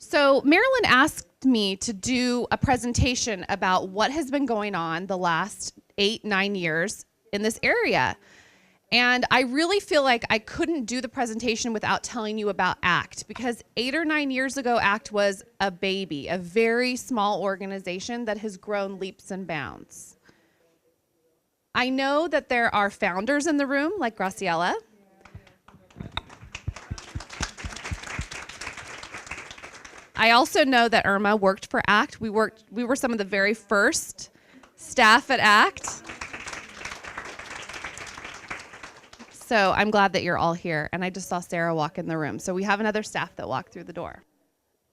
So Marilyn asked me to do a presentation about what has been going on the last 8-9 years in this area. And I really feel like I couldn't do the presentation without telling you about ACT, because 8 or 9 years ago, ACT was a baby, a very small organization that has grown leaps and bounds. I know that there are founders in the room, like Graciela. I also know that Irma worked for ACT. We were some of the very first staff at ACT. So I'm glad that you're all here. And I just saw Sarah walk in the room. So we have another staff that walked through the door.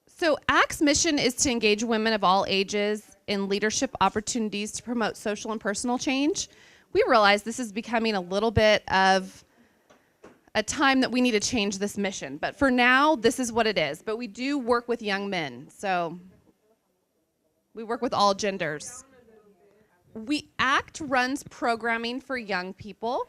So ACT's mission is to engage women of all ages in leadership opportunities to promote social and personal change. We realize this is becoming a little bit of a time that we need to change this mission. But for now, this is what it is. But we do work with young men. So we work with all genders. ACT runs programming for young people,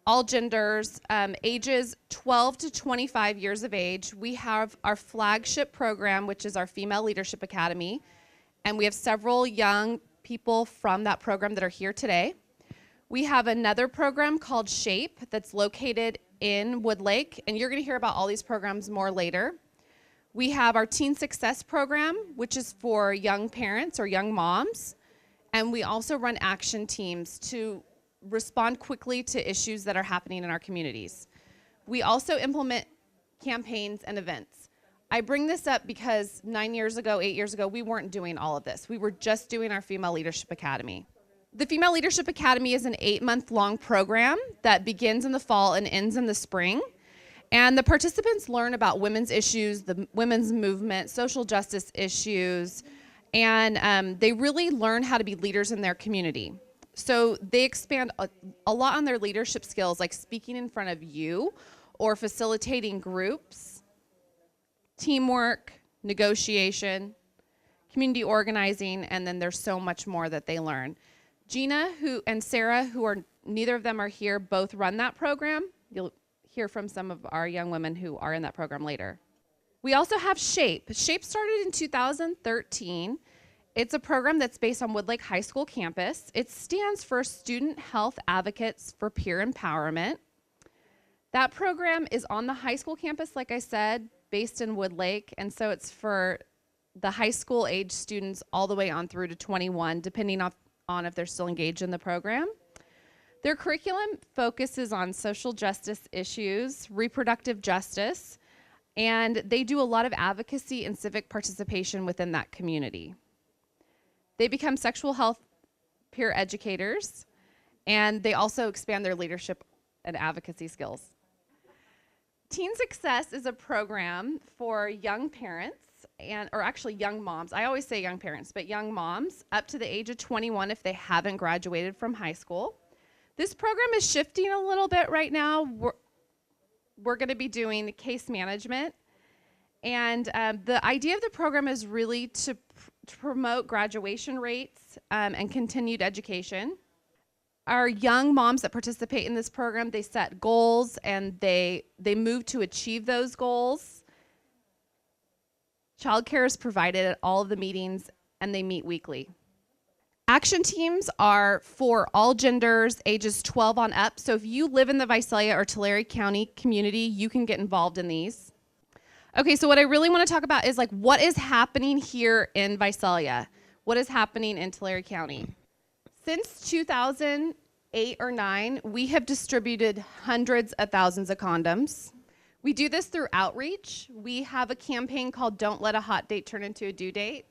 all genders, ages 12 to 25 years of age. We have our flagship program, which is our Female Leadership Academy. And we have several young people from that program that are here today. We have another program called SHAPE that's located in Woodlake, and you're going to hear about all these programs more later. We have our Teen Success program, which is for young parents or young moms, and we also run action teams to respond quickly to issues that are happening in our communities. We also implement campaigns and events. I bring this up because 9 years ago, 8 years ago, we weren't doing all of this. We were just doing our Female Leadership Academy. The Female Leadership Academy is an 8-month-long program that begins in the fall and ends in the spring. And the participants learn about women's issues, the women's movement, social justice issues, and they really learn how to be leaders in their community. So they expand a lot on their leadership skills, like speaking in front of you or facilitating groups, teamwork, negotiation, community organizing, and then there's so much more that they learn. Gina and Sarah, neither of them are here, both run that program. You'll hear from some of our young women who are in that program later. We also have SHAPE. SHAPE started in 2013. It's a program that's based on Woodlake High School campus. It stands for Student Health Advocates for Peer Empowerment. That program is on the high school campus, like I said, based in Woodlake, and so it's for the high school age students all the way on through to 21, depending on if they're still engaged in the program. Their curriculum focuses on social justice issues, reproductive justice, and they do a lot of advocacy and civic participation within that community. They become sexual health peer educators, and they also expand their leadership and advocacy skills. Teen Success is a program for young parents, or actually young moms. I always say young parents, but young moms up to the age of 21 if they haven't graduated from high school. This program is shifting a little bit right now. We're going to be doing case management. And the idea of the program is really to promote graduation rates and continued education. Our young moms that participate in this program, they set goals and they move to achieve those goals. Childcare is provided at all of the meetings, and they meet weekly. Action teams are for all genders, ages 12 on up. So if you live in the Visalia or Tulare County community, you can get involved in these. Okay, so what I really want to talk about is like what is happening here in Visalia? What is happening in Tulare County? Since 2008 or 9, we have distributed hundreds of thousands of condoms. We do this through outreach. We have a campaign called Don't Let a Hot Date Turn Into a Due Date.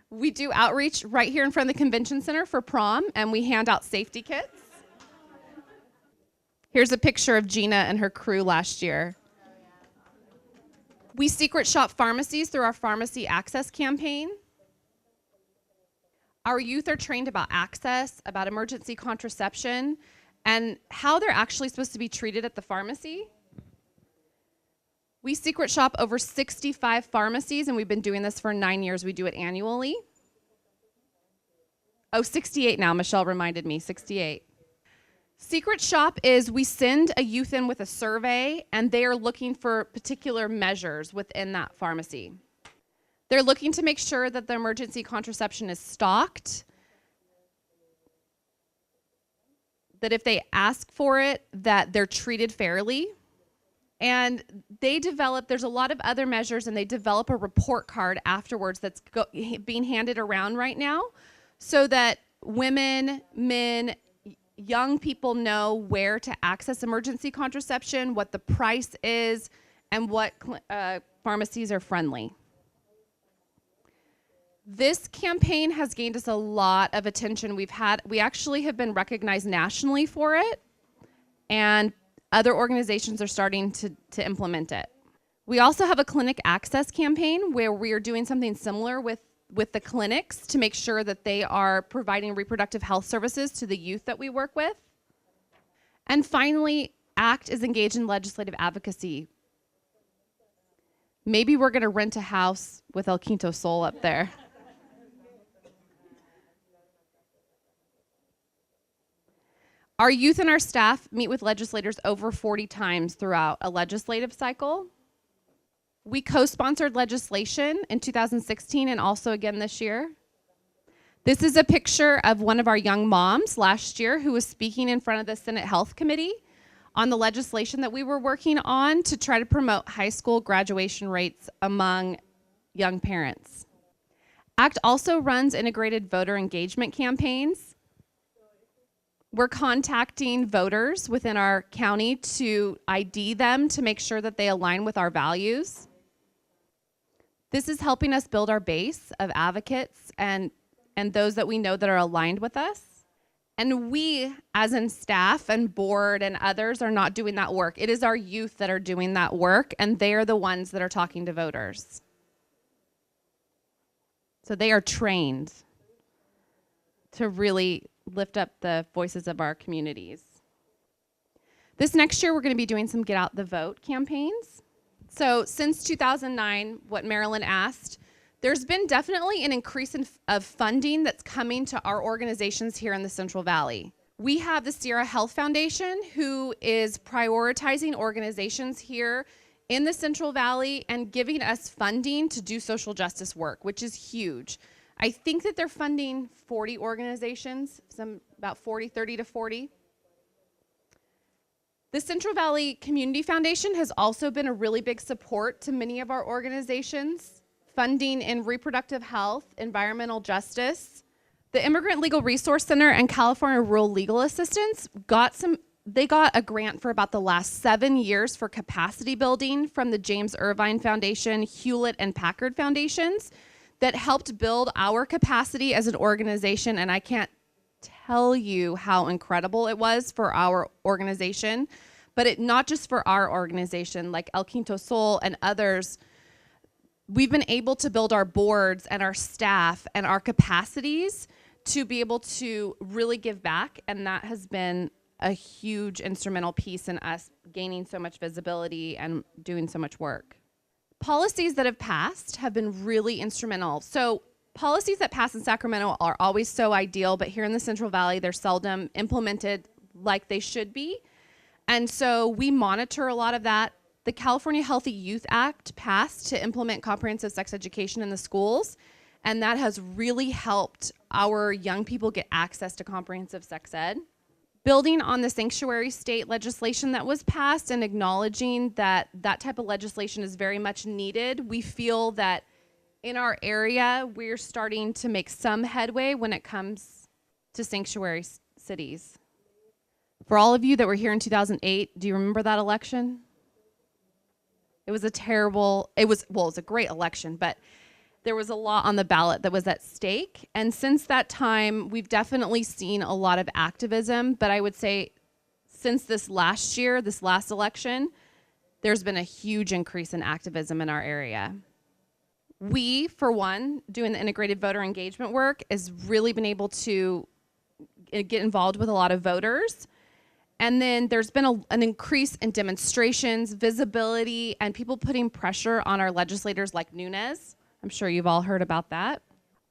We do outreach right here in front of the convention center for prom, and we hand out safety kits. Here's a picture of Gina and her crew last year. We secret shop pharmacies through our pharmacy access campaign. Our youth are trained about access, about emergency contraception, and how they're actually supposed to be treated at the pharmacy. We secret shop over 65 pharmacies, and we've been doing this for 9 years. We do it annually. Oh, 68 now. Michelle reminded me, 68. Secret Shop is we send a youth in with a survey, and they are looking for particular measures within that pharmacy. They're looking to make sure that the emergency contraception is stocked, that if they ask for it, that they're treated fairly. And there's a lot of other measures, and they develop a report card afterwards that's being handed around right now so that women, men, young people know where to access emergency contraception, what the price is, and what pharmacies are friendly. This campaign has gained us a lot of attention. We actually have been recognized nationally for it, and other organizations are starting to implement it. We also have a clinic access campaign where we are doing something similar with the clinics to make sure that they are providing reproductive health services to the youth that we work with. And finally, ACT is engaged in legislative advocacy. Maybe we're going to rent a house with El Quinto Sol up there. Our youth and our staff meet with legislators over 40 times throughout a legislative cycle. We co-sponsored legislation in 2016 and also again this year. This is a picture of one of our young moms last year who was speaking in front of the Senate Health Committee on the legislation that we were working on to try to promote high school graduation rates among young parents. ACT also runs integrated voter engagement campaigns. We're contacting voters within our county to ID them to make sure that they align with our values. This is helping us build our base of advocates and those that we know that are aligned with us. And we, as in staff and board and others, are not doing that work. It is our youth that are doing that work, and they are the ones that are talking to voters. So they are trained to really lift up the voices of our communities. This next year, we're going to be doing some Get Out the Vote campaigns. So since 2009, what Marilyn asked, there's been definitely an increase of funding that's coming to our organizations here in the Central Valley. We have the Sierra Health Foundation, who is prioritizing organizations here in the Central Valley and giving us funding to do social justice work, which is huge. I think that they're funding 40 organizations, about 30 to 40. The Central Valley Community Foundation has also been a really big support to many of our organizations, funding in reproductive health, environmental justice. The Immigrant Legal Resource Center and California Rural Legal Assistance got a grant for about the last 7 years for capacity building from the James Irvine Foundation, Hewlett and Packard Foundations that helped build our capacity as an organization, and I can't tell you how incredible it was for our organization, but not just for our organization, like El Quinto Sol and others. We've been able to build our boards and our staff and our capacities to be able to really give back, and that has been a huge instrumental piece in us gaining so much visibility and doing so much work. Policies that have passed have been really instrumental. So policies that pass in Sacramento are always so ideal, but here in the Central Valley, they're seldom implemented like they should be. And so we monitor a lot of that. The California Healthy Youth Act passed to implement comprehensive sex education in the schools, and that has really helped our young people get access to comprehensive sex ed. Building on the sanctuary state legislation that was passed and acknowledging that that type of legislation is very much needed, we feel that in our area, we're starting to make some headway when it comes to sanctuary cities. For all of you that were here in 2008, do you remember that election? It was a great election, but there was a lot on the ballot that was at stake. And since that time, we've definitely seen a lot of activism. But I would say since this last election, there's been a huge increase in activism in our area. We, for one, doing the integrated voter engagement work, has really been able to get involved with a lot of voters. And then there's been an increase in demonstrations, visibility, and people putting pressure on our legislators like Nunes. I'm sure you've all heard about that.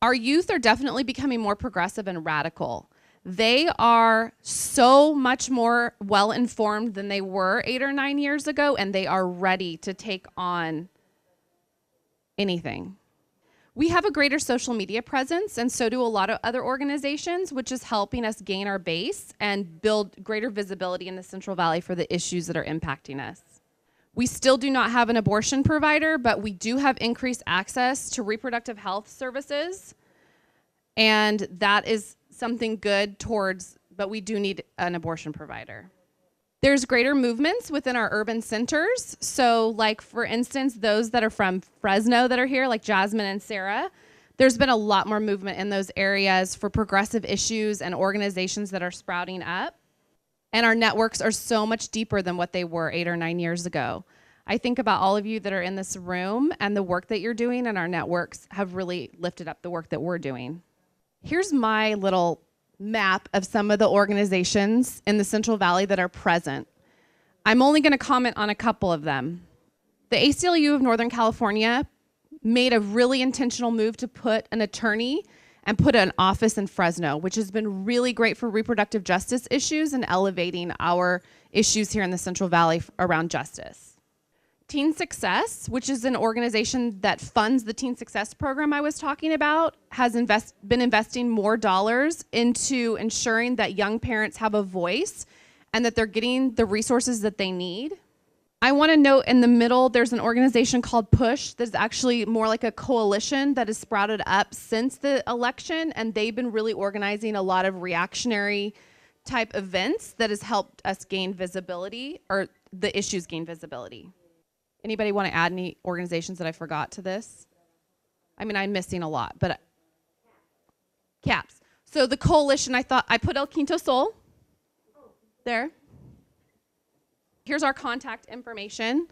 Our youth are definitely becoming more progressive and radical. They are so much more well-informed than they were 8 or 9 years ago, and they are ready to take on anything. We have a greater social media presence, and so do a lot of other organizations, which is helping us gain our base and build greater visibility in the Central Valley for the issues that are impacting us. We still do not have an abortion provider, but we do have increased access to reproductive health services, and that is something good but we do need an abortion provider. There's greater movements within our urban centers. So like, for instance, those that are from Fresno that are here, like Jasmine and Sarah, there's been a lot more movement in those areas for progressive issues and organizations that are sprouting up. And our networks are so much deeper than what they were 8 or 9 years ago. I think about all of you that are in this room and the work that you're doing, and our networks have really lifted up the work that we're doing. Here's my little map of some of the organizations in the Central Valley that are present. I'm only going to comment on a couple of them. The ACLU of Northern California made a really intentional move to put an attorney and put an office in Fresno, which has been really great for reproductive justice issues and elevating our issues here in the Central Valley around justice. Teen Success, which is an organization that funds the Teen Success program I was talking about, has been investing more dollars into ensuring that young parents have a voice and that they're getting the resources that they need. I want to note in the middle, there's an organization called Push that's actually more like a coalition that has sprouted up since the election, and they've been really organizing a lot of reactionary type events that has helped us gain visibility, or the issues gain visibility. Anybody want to add any organizations that I forgot to this? I mean, I'm missing a lot, but CAPS. So the coalition, I put El Quinto Sol there. Here's our contact information.